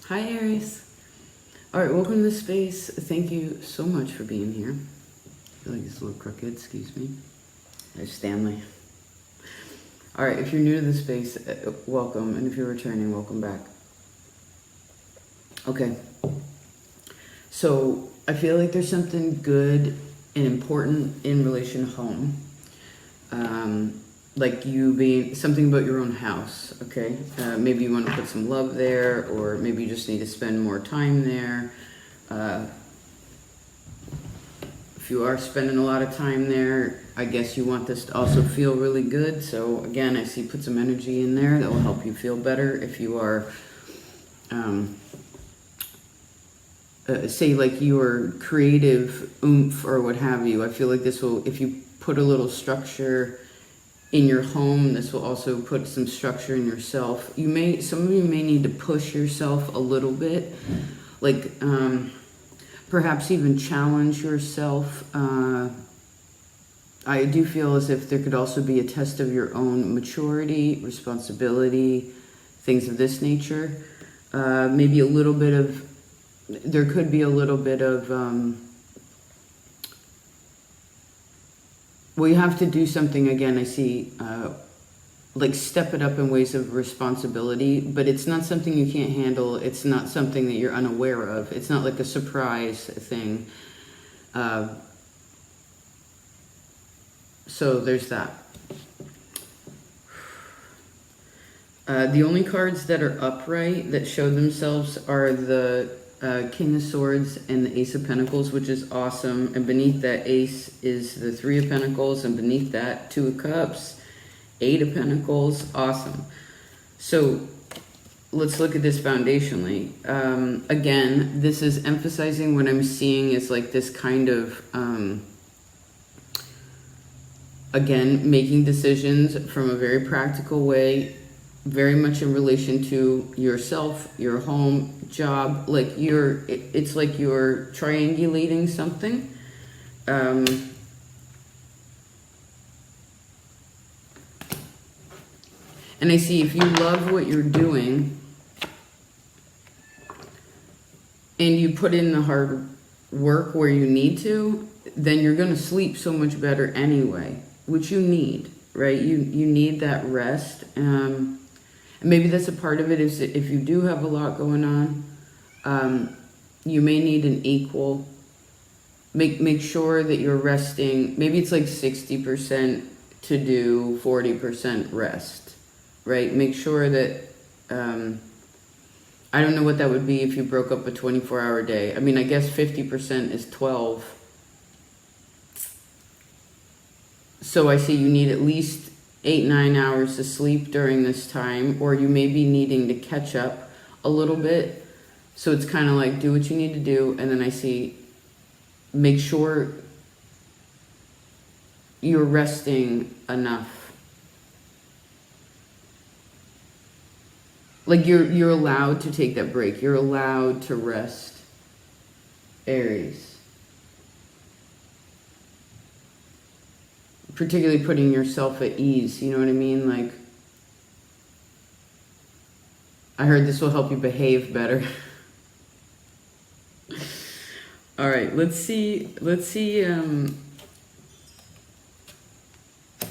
Hi, Aries. All right, welcome to the space. Thank you so much for being here. I feel like it's a little crooked, excuse me. There's Stanley. All right, if you're new to the space, welcome. And if you're returning, welcome back. Okay. So I feel like there's something good and important in relation to home. Like you being something about your own house, okay? Maybe you want to put some love there, or maybe you just need to spend more time there. If you are spending a lot of time there, I guess you want this to also feel really good. So again, I see put some energy in there that will help you feel better. If you are, say like your creative oomph or what have you, I feel like this will, if you put a little structure in your home, this will also put some structure in yourself. Some of you may need to push yourself a little bit, like perhaps even challenge yourself. I do feel as if there could also be a test of your own maturity, responsibility, things of this nature. Maybe a little bit of, there could be a little bit of, well, you have to do something, again, I see, like step it up in ways of responsibility, but it's not something you can't handle. It's not something that you're unaware of. It's not like a surprise thing. So there's that. The only cards that are upright that show themselves are the King of Swords and the Ace of Pentacles, which is awesome. And beneath that Ace is the Three of Pentacles, and beneath that Two of Cups, Eight of Pentacles. Awesome. So let's look at this foundationally. Again, this is emphasizing what I'm seeing is like this kind of, again, making decisions from a very practical way, very much in relation to yourself, your home, job. Like it's like you're triangulating something. And I see if you love what you're doing and you put in the hard work where you need to, then you're going to sleep so much better anyway, which you need, right? You need that rest. And maybe that's a part of it, is that if you do have a lot going on, you may need an equal. Make sure that you're resting. Maybe it's like 60% to do, 40% rest, right? Make sure that, I don't know what that would be if you broke up a 24-hour day. I mean, I guess 50% is 12. So I see you need at least 8-9 hours to sleep during this time, or you may be needing to catch up a little bit. So it's kind of like do what you need to do, and then I see make sure you're resting enough. Like you're allowed to take that break. You're allowed to rest, Aries. Particularly putting yourself at ease, you know what I mean? Like, I heard this will help you behave better. All right, let's see,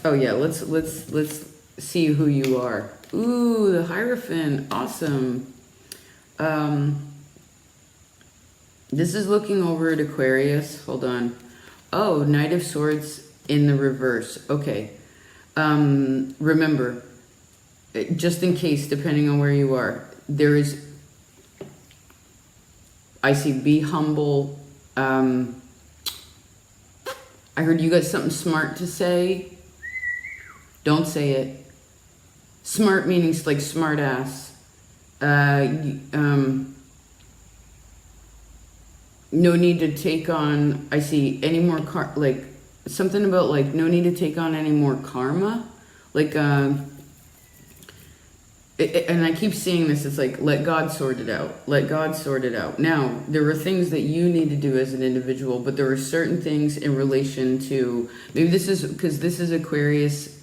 oh yeah, let's see who you are. Ooh, the Hierophant, awesome. This is looking over at Aquarius, hold on. Oh, Knight of Swords in the reverse, okay. Remember, just in case, depending on where you are, there is, I see be humble. I heard you got something smart to say. Don't say it. Smart meaning like smart ass. No need to take on, I see any more like something about like no need to take on any more karma. Like, and I keep seeing this, it's like, let God sort it out. Let God sort it out. Now, there are things that you need to do as an individual, but there are certain things in relation to, maybe this is, because this is Aquarius,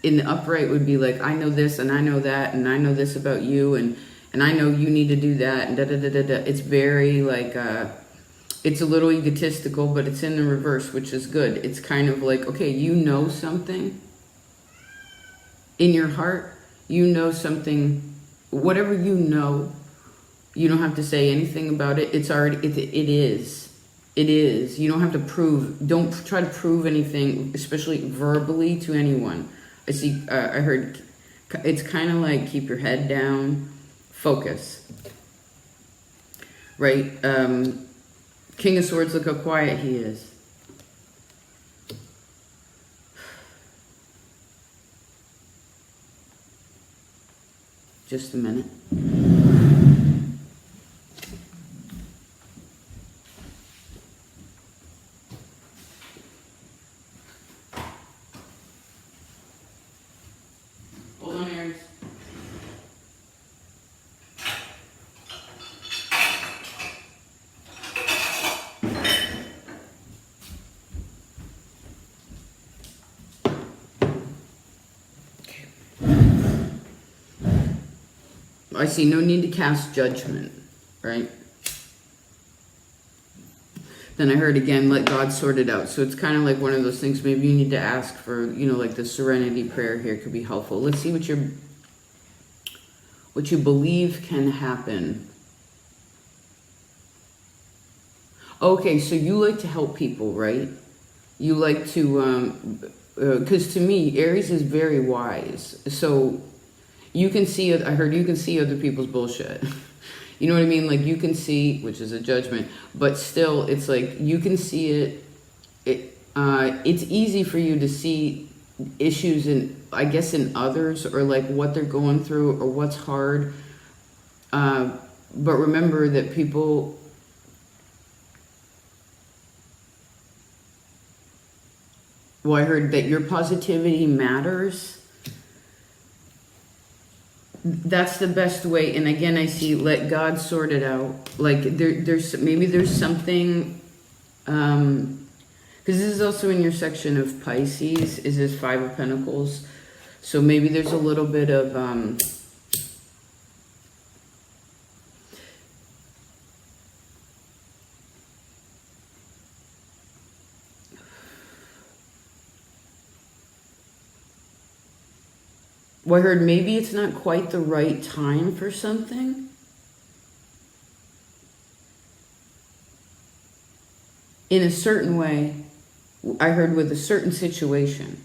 in the upright would be like, I know this and I know that and I know this about you, and and I know you need to do that, and It's very like, it's a little egotistical, but it's in the reverse, which is good. It's kind of like, okay, you know something in your heart, you know something, whatever you know, you don't have to say anything about it. It's already, it is. It is. You don't have to prove, don't try to prove anything, especially verbally, to anyone. I see, I heard, it's kind of like keep your head down, focus. Right? King of Swords, look how quiet he is. Just a minute. Hold on, Aries. I see no need to cast judgment, right? Then I heard again, let God sort it out. So it's kind of like one of those things, maybe you need to ask for, you know, like the serenity prayer here could be helpful. Let's see what you believe can happen. Okay, so you like to help people, right? You like to, because to me, Aries is very wise. So you can see it. I heard you can see other people's bullshit. You know what I mean? Like you can see, which is a judgment, but still it's like you can see it. It's easy for you to see issues in, I guess, in others, or like what they're going through or what's hard. But remember that people, well, I heard that your positivity matters. That's the best way. And again, I see let God sort it out. Like there's something, because this is also in your section of Pisces, is this Five of Pentacles. So maybe there's a little bit of, well, I heard maybe it's not quite the right time for something. In a certain way, I heard with a certain situation.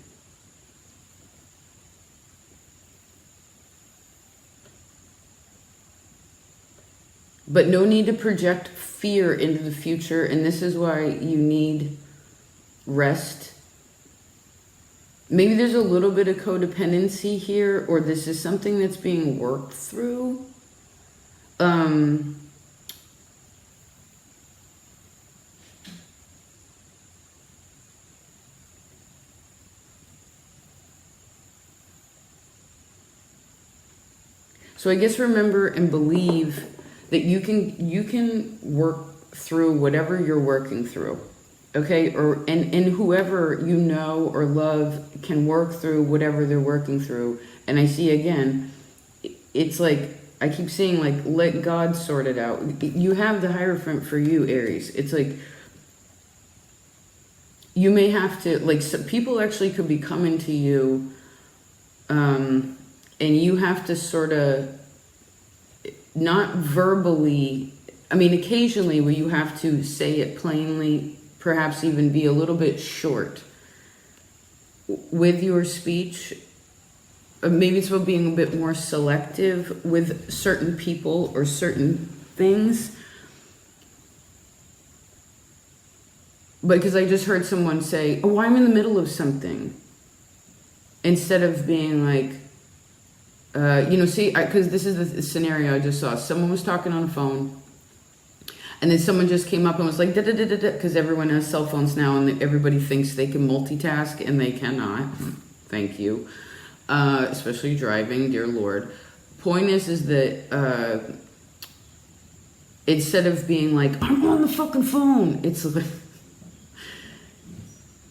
But no need to project fear into the future, and this is why you need rest. Maybe there's a little bit of codependency here, or this is something that's being worked through. So I guess remember and believe that you can work through whatever you're working through. Okay, and whoever you know or love can work through whatever they're working through. And I see again, it's like, I keep saying like, let God sort it out. You have the Hierophant for you, Aries. It's like, you may have to, like, people actually could be coming to you, and you have to sort of, not verbally, I mean, occasionally where you have to say it plainly, perhaps even be a little bit short with your speech. Maybe it's about being a bit more selective with certain people or certain things. Because I just heard someone say, oh, I'm in the middle of something. Instead of being like, you know, see, because this is the scenario I just saw. Someone was talking on the phone. And then someone just came up and was like, da-da-da-da-da, because everyone has cell phones now and everybody thinks they can multitask and they cannot. Thank you. Especially driving, dear Lord. Point is that instead of being like, I'm on the fucking phone, it's like,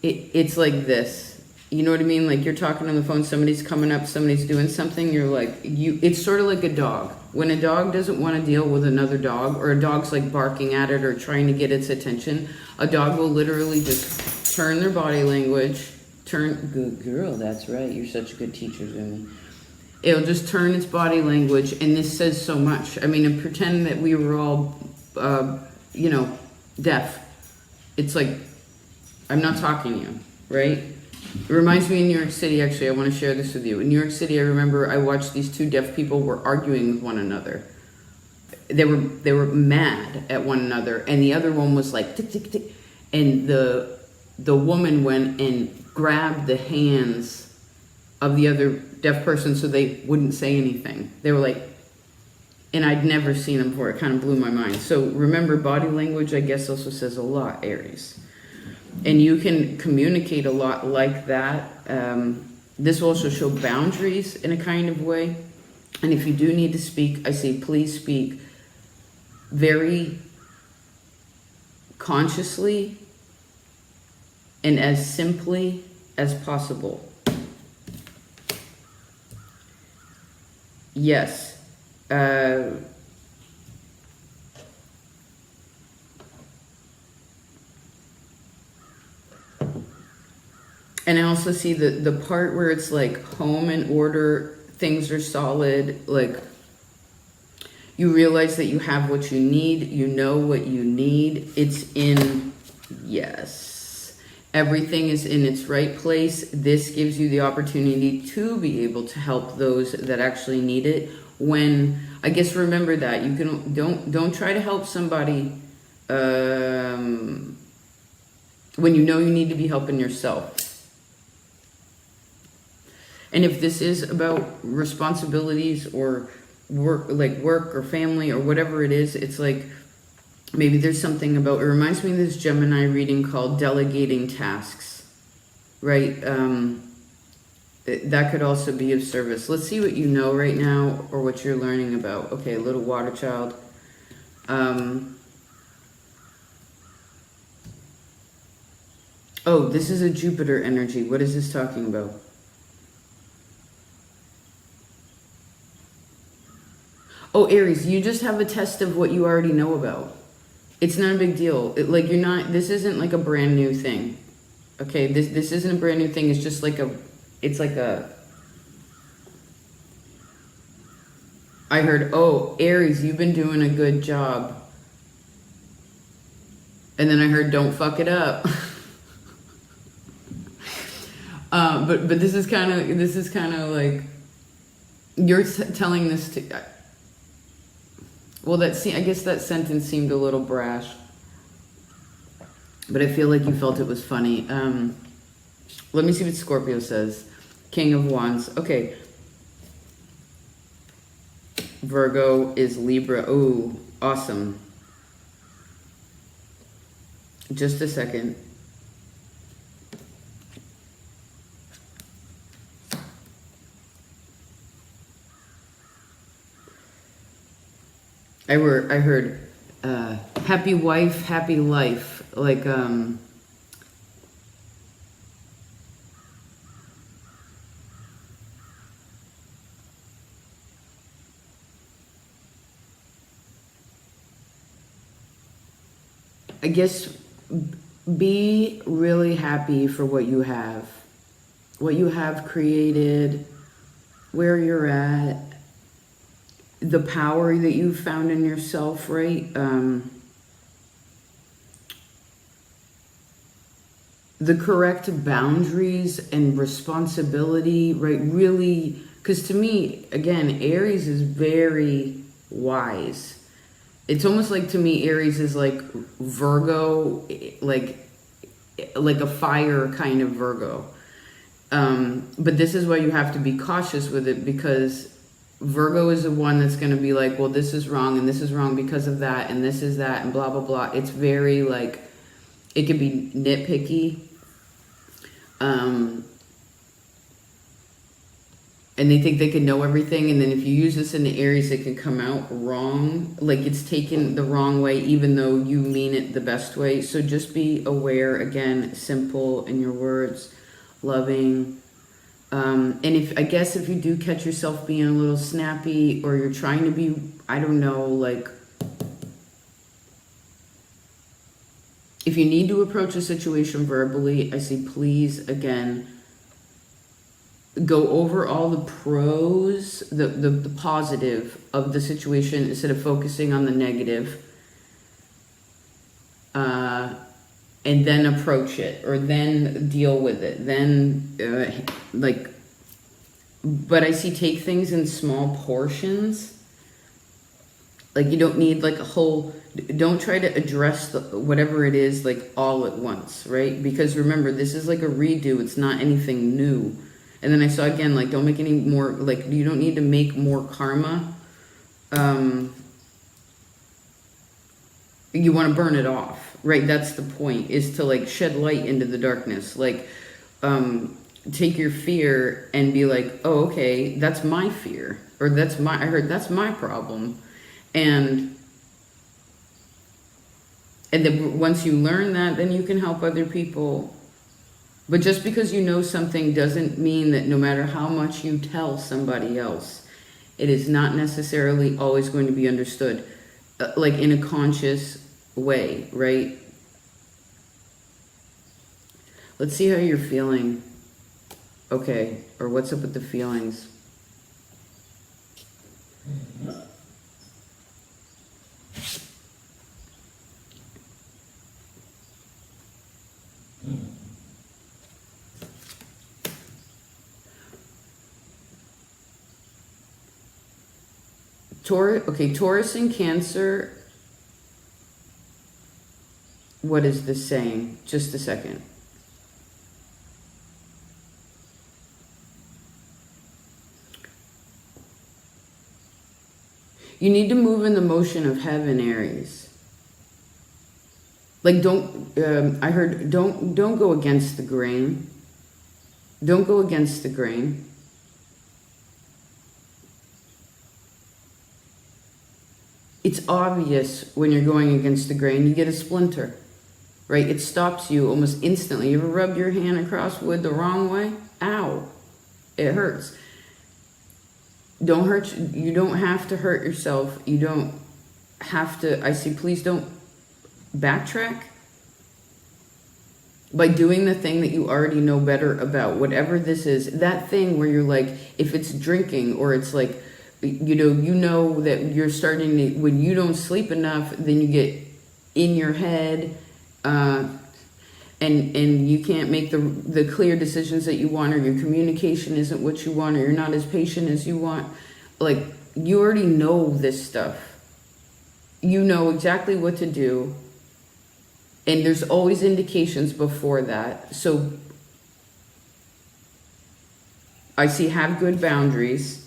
it's like this. You know what I mean? Like you're talking on the phone, somebody's coming up, somebody's doing something, you're like, it's sort of like a dog. When a dog doesn't want to deal with another dog, or a dog's like barking at it or trying to get its attention, a dog will literally just turn their body language, good girl, that's right, you're such a good teacher, Zumi. It'll just turn its body language, and this says so much. I mean, and pretend that we were all, you know, deaf. It's like, I'm not talking to you, right? It reminds me in New York City, actually, I want to share this with you. In New York City, I remember I watched these two deaf people were arguing with one another. They were mad at one another, and the other one was like, tick, tick, tick. And the woman went and grabbed the hands of the other deaf person so they wouldn't say anything. They were like, and I'd never seen them before. It kind of blew my mind. So remember, body language, I guess, also says a lot, Aries. And you can communicate a lot like that. This will also show boundaries in a kind of way. And if you do need to speak, I say please speak very consciously and as simply as possible. Yes. And I also see the part where it's like home and order, things are solid, like you realize that you have what you need, you know what you need, it's in, yes. Everything is in its right place. This gives you the opportunity to be able to help those that actually need it. When, I guess remember that, you can, don't try to help somebody when you know you need to be helping yourself. And if this is about responsibilities or work, like work or family or whatever it is, it's like maybe there's something about, it reminds me of this Gemini reading called delegating tasks, right? That could also be of service. Let's see what you know right now or what you're learning about. Okay, little water child. Oh, this is a Jupiter energy. What is this talking about? Oh, Aries, you just have a test of what you already know about. It's not a big deal. Like you're not, this isn't like a brand new thing. Okay, this isn't a brand new thing. It's just like it's like I heard, oh, Aries, you've been doing a good job. And then I heard, don't fuck it up. But this is kind of like, you're telling this to, well, I guess that sentence seemed a little brash, but I feel like you felt it was funny. Let me see what Scorpio says. King of Wands. Okay. Virgo is Libra. Ooh, awesome. Just a second. I heard happy wife, happy life. Like, I guess be really happy for what you have created, where you're at, the power that you've found in yourself, right? The correct boundaries and responsibility, right? Really, because to me, again, Aries is very wise. It's almost like, to me, Aries is like Virgo, like a fire kind of Virgo. But this is why you have to be cautious with it, because Virgo is the one that's going to be like, well, this is wrong and this is wrong because of that and this is that and blah, blah, blah. It's very like, it can be nitpicky. And they think they can know everything. And then if you use this in the Aries, it can come out wrong. Like it's taken the wrong way, even though you mean it the best way. So just be aware, again, simple in your words. loving. And if, I guess if you do catch yourself being a little snappy, or you're trying to be, I don't know, like, if you need to approach a situation verbally, I say please, again, go over all the pros, the positive of the situation instead of focusing on the negative. And then approach it, or then deal with it. Then, but I see take things in small portions. Like, you don't need like a whole, don't try to address whatever it is like all at once, right? Because remember, this is like a redo. It's not anything new. And then I saw again, like, don't make any more, like, you don't need to make more karma. You want to burn it off, right? That's the point, is to like shed light into the darkness. Like, take your fear and be like, oh, okay, that's my fear. Or that's my problem. And then once you learn that, then you can help other people. But just because you know something doesn't mean that no matter how much you tell somebody else, it is not necessarily always going to be understood, like in a conscious way, right? Let's see how you're feeling. Okay, or what's up with the feelings? Taurus and Cancer. What is this saying? Just a second. You need to move in the motion of heaven, Aries. Like, I heard, don't go against the grain. Don't go against the grain. It's obvious when you're going against the grain, you get a splinter, right? It stops you almost instantly. You ever rub your hand across wood the wrong way? Ow, it hurts. Don't hurt, you don't have to hurt yourself. You don't have to, I say, please don't backtrack by doing the thing that you already know better about, whatever this is. That thing where you're like, if it's drinking, or it's like, you know that you're starting to, when you don't sleep enough, then you get in your head, and you can't make the clear decisions that you want, or your communication isn't what you want, or you're not as patient as you want. Like, you already know this stuff. You know exactly what to do. And there's always indications before that. So I see, have good boundaries,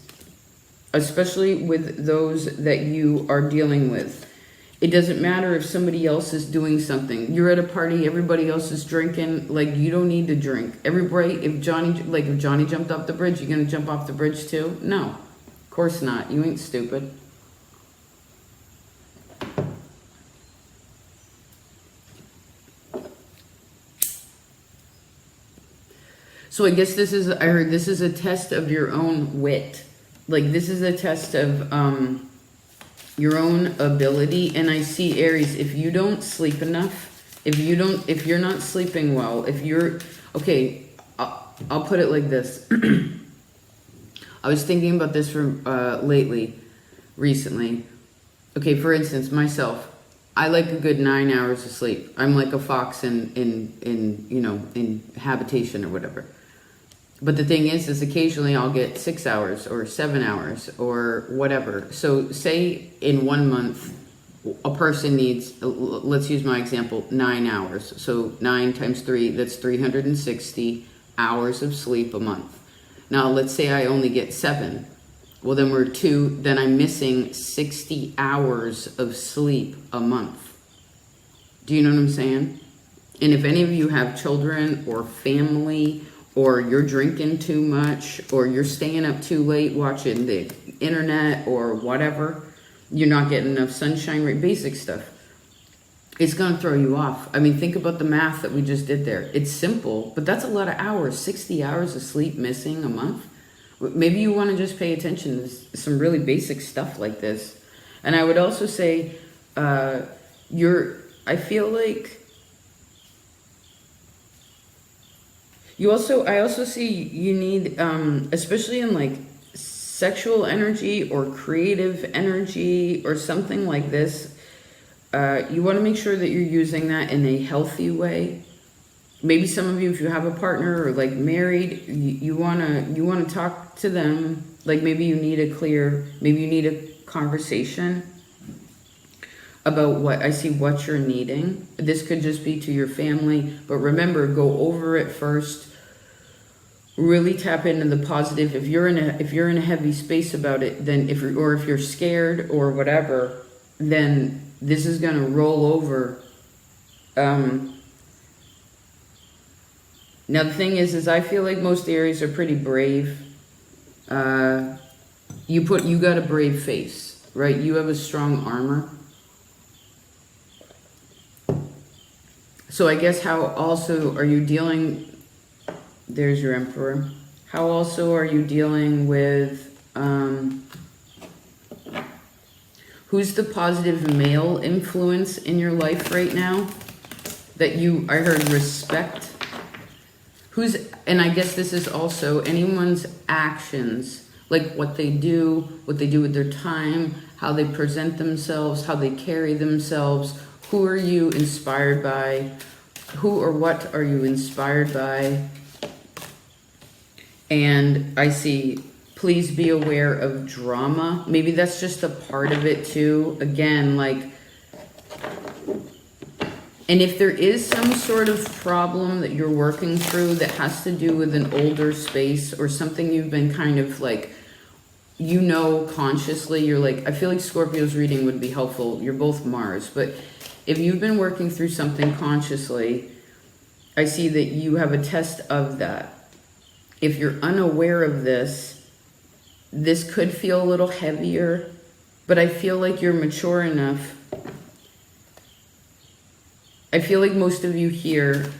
especially with those that you are dealing with. It doesn't matter if somebody else is doing something. You're at a party, everybody else is drinking. Like, you don't need to drink. If Johnny jumped off the bridge, you gonna jump off the bridge too? No, of course not. You ain't stupid. So I guess I heard this is a test of your own wit. Like, this is a test of your own ability. And I see, Aries, if you don't sleep enough, if you're not sleeping well, okay, I'll put it like this. I was thinking about this recently. Okay, for instance, myself, I like a good 9 hours of sleep. I'm like a fox in habitation or whatever. But the thing is occasionally I'll get 6 hours or 7 hours or whatever. So say in 1 month, a person needs, let's use my example, 9 hours. So 9 times 3, that's 360 hours of sleep a month. Now, let's say I only get 7. Well, then I'm missing 60 hours of sleep a month. Do you know what I'm saying? And if any of you have children or family, or you're drinking too much, or you're staying up too late watching the internet or whatever, you're not getting enough sunshine, basic stuff. it's going to throw you off. I mean, think about the math that we just did there. It's simple, but that's a lot of hours. 60 hours of sleep missing a month. Maybe you want to just pay attention to some really basic stuff like this. And I would also say, I feel like I also see you need, especially in like sexual energy or creative energy or something like this, you want to make sure that you're using that in a healthy way. Maybe some of you, if you have a partner or like married, you wanna talk to them. Like maybe you need a conversation about what you're needing. This could just be to your family, but remember, go over it first. Really tap into the positive. If you're in a heavy space about it, then if you're scared or whatever, then this is gonna roll over. Now the thing is I feel like most Aries are pretty brave. You got a brave face, right? You have a strong armor. So I guess how also are you dealing, there's your Emperor. How also are you dealing with, who's the positive male influence in your life right now that I heard respect? And I guess this is also anyone's actions, like what they do with their time, how they present themselves, how they carry themselves. Who are you inspired by? Who or what are you inspired by? And I see, please be aware of drama. Maybe that's just a part of it too. Again, like, and if there is some sort of problem that you're working through that has to do with an older space or something you've been kind of like, consciously, you're like, I feel like Scorpio's reading would be helpful. You're both Mars, but if you've been working through something consciously, I see that you have a test of that. If you're unaware of this could feel a little heavier, but I feel like you're mature enough. I feel like most of you here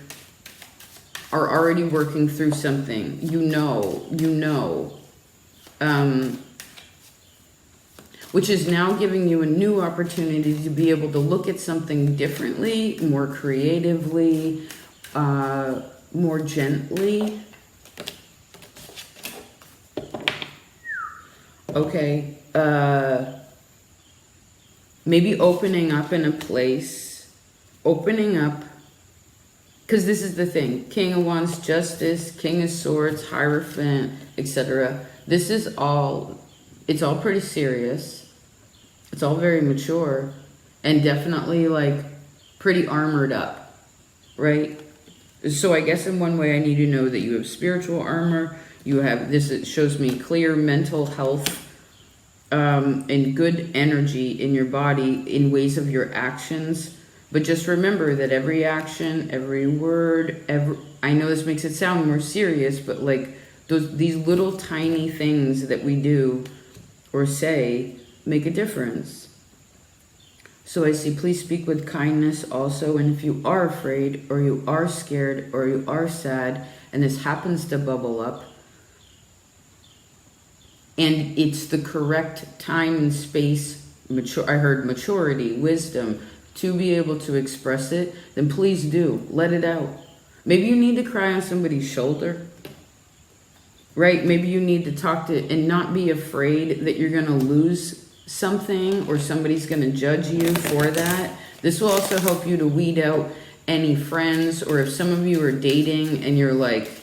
are already working through something. Which is now giving you a new opportunity to be able to look at something differently, more creatively, more gently. Okay, maybe opening up in a place, because this is the thing, King of Wands, Justice, King of Swords, Hierophant, etc. This is it's all pretty serious. It's all very mature and definitely like pretty armored up, right? So I guess in one way I need to know that you have spiritual armor. You have this, it shows me clear mental health and good energy in your body in ways of your actions. But just remember that every action, every word, I know this makes it sound more serious, but like these little tiny things that we do or say make a difference. So I see, please speak with kindness also. And if you are afraid or you are scared or you are sad and this happens to bubble up, and it's the correct time and space, I heard maturity, wisdom, to be able to express it, then please do. Let it out. Maybe you need to cry on somebody's shoulder, right? Maybe you need to talk to, and not be afraid that you're going to lose something or somebody's going to judge you for that. This will also help you to weed out any friends, or if some of you are dating and you're like,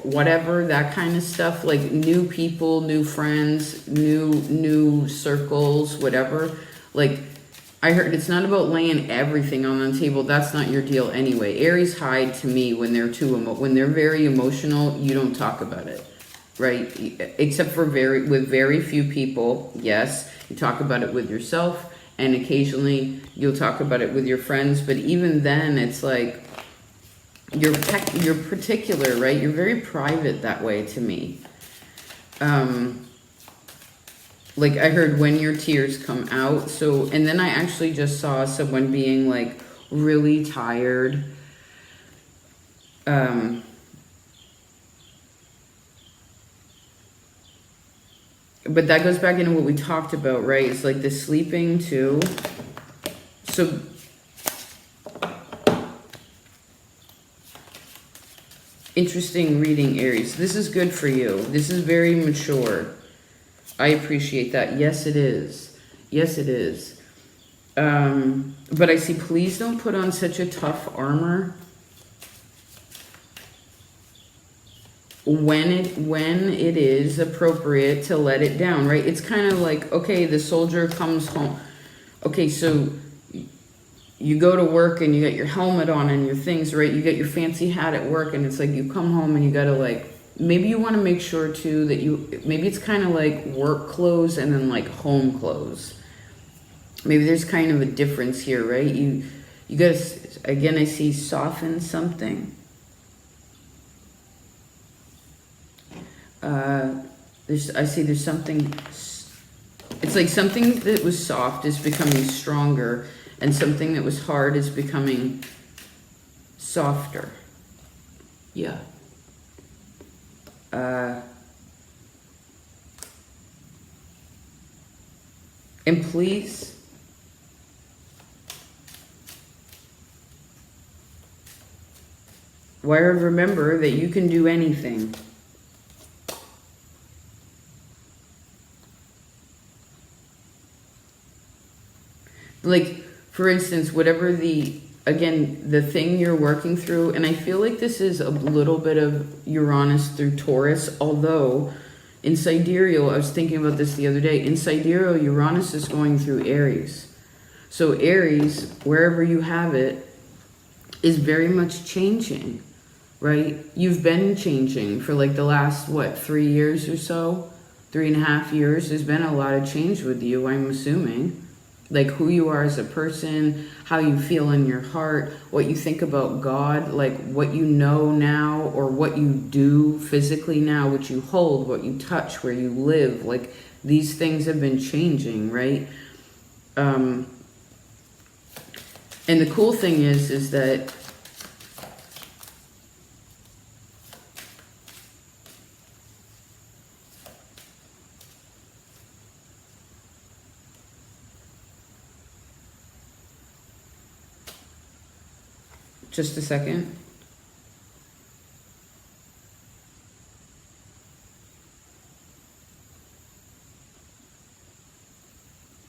whatever, that kind of stuff, like new people, new friends, new circles, whatever. Like, I heard it's not about laying everything on the table. That's not your deal anyway. Aries hide to me when they're when they're very emotional. You don't talk about it, right? Except for with very few people. Yes, you talk about it with yourself, and occasionally you'll talk about it with your friends. But even then, it's like you're particular, right? You're very private that way to me. Like I heard when your tears come out. So, and then I actually just saw someone being like, really tired. But that goes back into what we talked about, right? It's like the sleeping too. So interesting reading, Aries. This is good for you. This is very mature. I appreciate that. Yes, it is. Yes, it is. But I see, please don't put on such a tough armor when it is appropriate to let it down, right? It's kind of like, okay, the soldier comes home. Okay, so you go to work and you got your helmet on and your things, right? You got your fancy hat at work, and it's like you come home and you got to like, maybe you want to make sure too that maybe it's kind of like work clothes and then like home clothes. Maybe there's kind of a difference here, right? You got to, again, I see soften something. I see there's something, it's like something that was soft is becoming stronger, and something that was hard is becoming softer. Yeah. And please, remember that you can do anything. Like, for instance, whatever the thing you're working through, and I feel like this is a little bit of Uranus through Taurus, although in sidereal, I was thinking about this the other day, in sidereal, Uranus is going through Aries. So Aries, wherever you have it, is very much changing, right? You've been changing for like the last, 3 years or so? 3.5 years. There's been a lot of change with you, I'm assuming. Like who you are as a person, how you feel in your heart, what you think about God, like what you know now or what you do physically now, what you hold, what you touch, where you live. Like these things have been changing, right? And the cool thing is that just a second.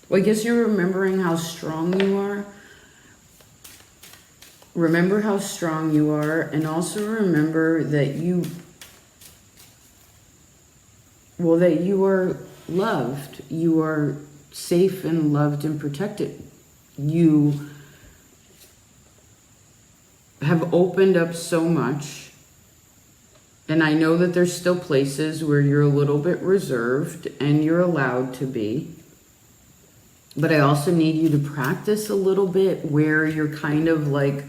Well, I guess you're remembering how strong you are. Remember how strong you are, and also remember that you are loved. You are safe and loved and protected. You have opened up so much, and I know that there's still places where you're a little bit reserved, and you're allowed to be, but I also need you to practice a little bit where you're kind of like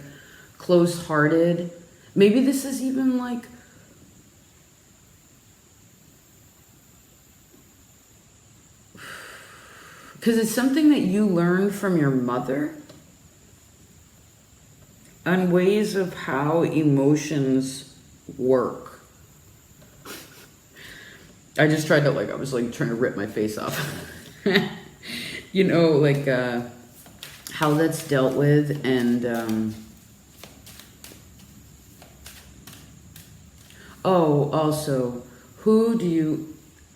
close-hearted. Maybe this is even like because it's something that you learned from your mother on ways of how emotions work. I just tried to I was like trying to rip my face off. You know, like how that's dealt with, and also,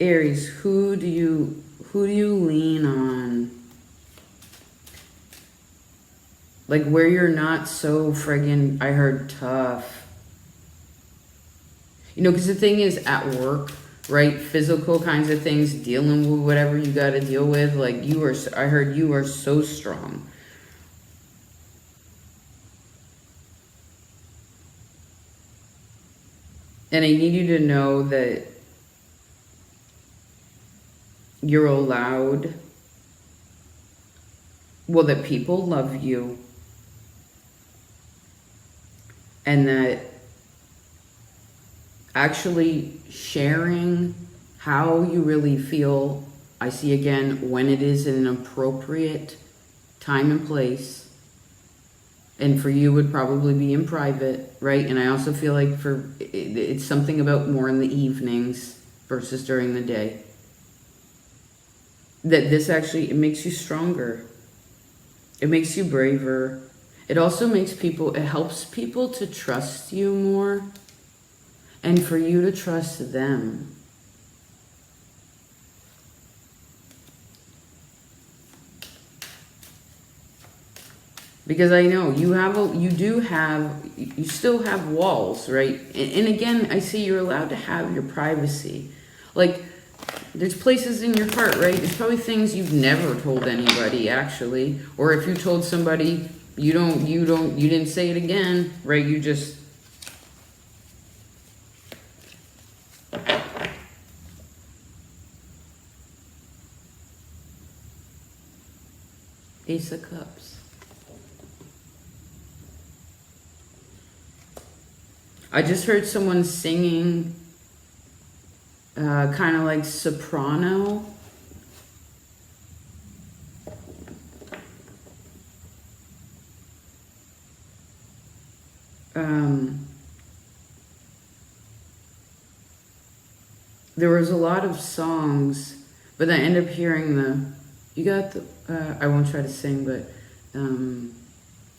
Aries, who do you lean on? Like where you're not so friggin', I heard tough. You know, because the thing is at work, right? Physical kinds of things, dealing with whatever you got to deal with. Like I heard you are so strong. And I need you to know that you're allowed, that people love you. And that actually sharing how you really feel, I see again, when it is in an appropriate time and place, And for you would probably be in private, right? And I also feel like it's something about more in the evenings versus during the day. That this actually, it makes you stronger. It makes you braver. It also makes people, it helps people to trust you more and for you to trust them. Because I know you still have walls, right? And again, I see you're allowed to have your privacy. Like, there's places in your heart, right? There's probably things you've never told anybody, actually. Or if you told somebody, you didn't say it again, right? You just... Ace of Cups. I just heard someone singing, kind of like soprano. There was a lot of songs, but I ended up hearing you got the, I won't try to sing, but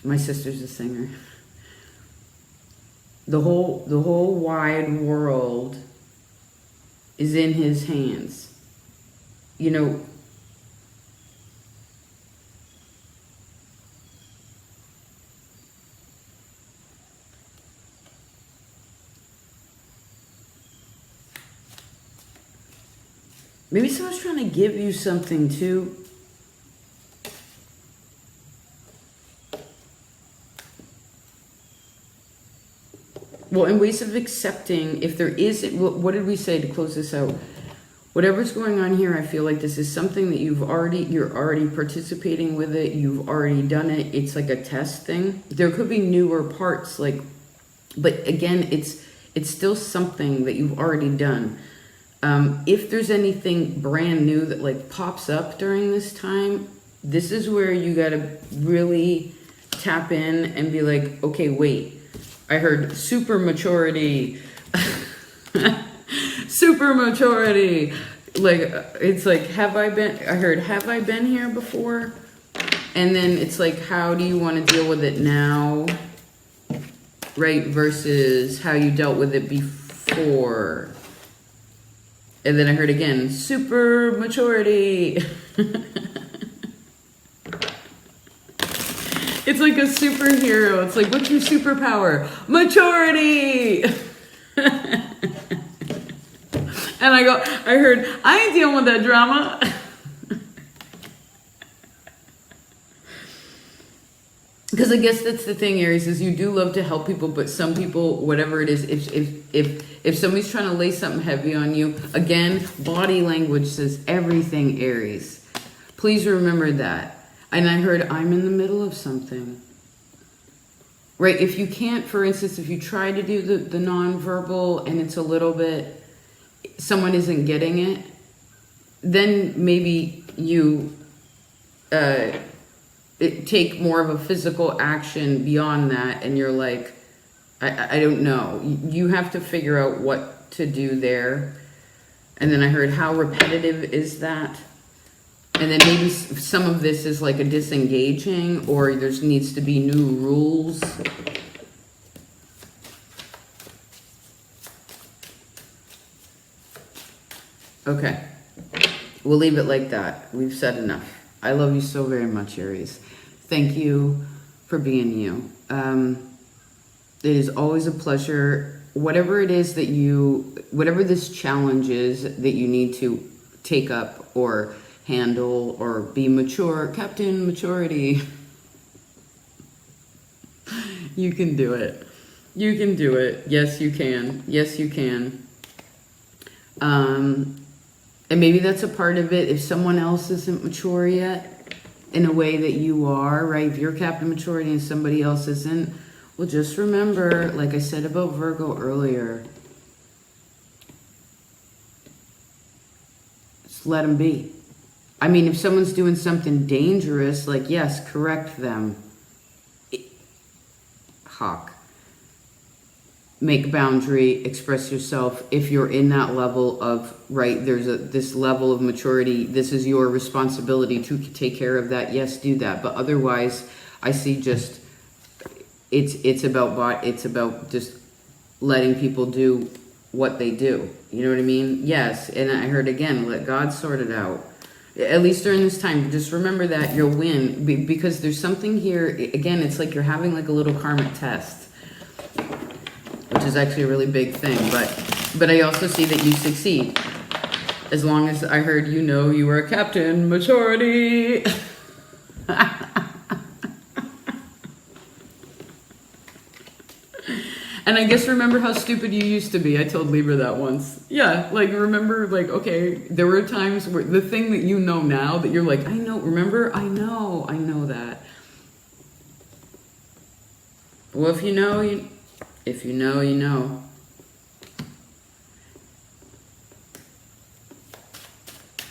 my sister's a singer. The whole wide world is in his hands. You know, maybe someone's trying to give you something too. Well, in ways of accepting, if there is, what did we say to close this out? Whatever's going on here, I feel like this is something that you're already participating with it. You've already done it. It's like a test thing. There could be newer parts, like, but again, it's still something that you've already done. If there's anything brand new that like pops up during this time, this is where you got to really tap in and be like, okay, wait. I heard super maturity. Super maturity. Like, it's like, have I been here before? And then it's like, how do you want to deal with it now? Right? Versus how you dealt with it before. And then I heard again, super maturity. It's like a superhero. It's like, what's your superpower? Maturity! And I heard, I ain't dealing with that drama. Because I guess that's the thing, Aries, is you do love to help people, but some people, whatever it is, if somebody's trying to lay something heavy on you, again, body language says everything, Aries. Please remember that. And I heard, I'm in the middle of something. Right? If you can't, for instance, if you try to do the nonverbal and it's a little bit, someone isn't getting it, then maybe you take more of a physical action beyond that. And you're like, I don't know. You have to figure out what to do there. And then I heard, how repetitive is that? And then maybe some of this is like a disengaging, or there needs to be new rules. Okay. We'll leave it like that. We've said enough. I love you so very much, Aries. Thank you for being you. It is always a pleasure. Whatever it is that whatever this challenge is that you need to take up or handle or be mature, Captain Maturity. You can do it. You can do it. Yes, you can. Yes, you can. And maybe that's a part of it. If someone else isn't mature yet, in a way that you are, right? If you're Captain Maturity and somebody else isn't, well, just remember, like I said about Virgo earlier, just let them be. I mean, if someone's doing something dangerous, like, yes, correct them. hawk. Make a boundary, express yourself. If you're in that level of, right, there's this level of maturity, this is your responsibility to take care of that. Yes, do that. But otherwise, I see just, it's about just letting people do what they do. You know what I mean? Yes. And I heard again, let God sort it out. At least during this time, just remember that you'll win, because there's something here. Again, it's like you're having like a little karmic test, which is actually a really big thing. But I also see that you succeed. As long as I heard, you know, you were a captain, maturity. And I guess remember how stupid you used to be. I told Libra that once. Yeah, like remember, like, okay, there were times where the thing that you know now that you're like, I know, remember? I know that. Well, if you know, you know.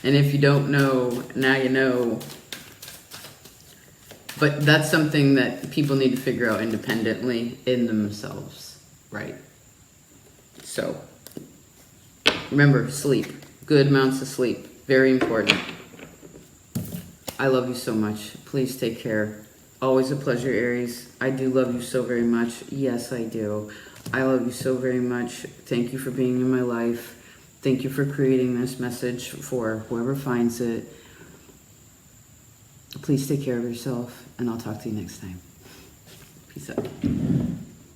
And if you don't know, now you know. But that's something that people need to figure out independently in themselves. Right. So, remember, sleep. Good amounts of sleep. Very important. I love you so much. Please take care. Always a pleasure, Aries. I do love you so very much. Yes, I do. I love you so very much. Thank you for being in my life. Thank you for creating this message for whoever finds it. Please take care of yourself, and I'll talk to you next time. Peace out.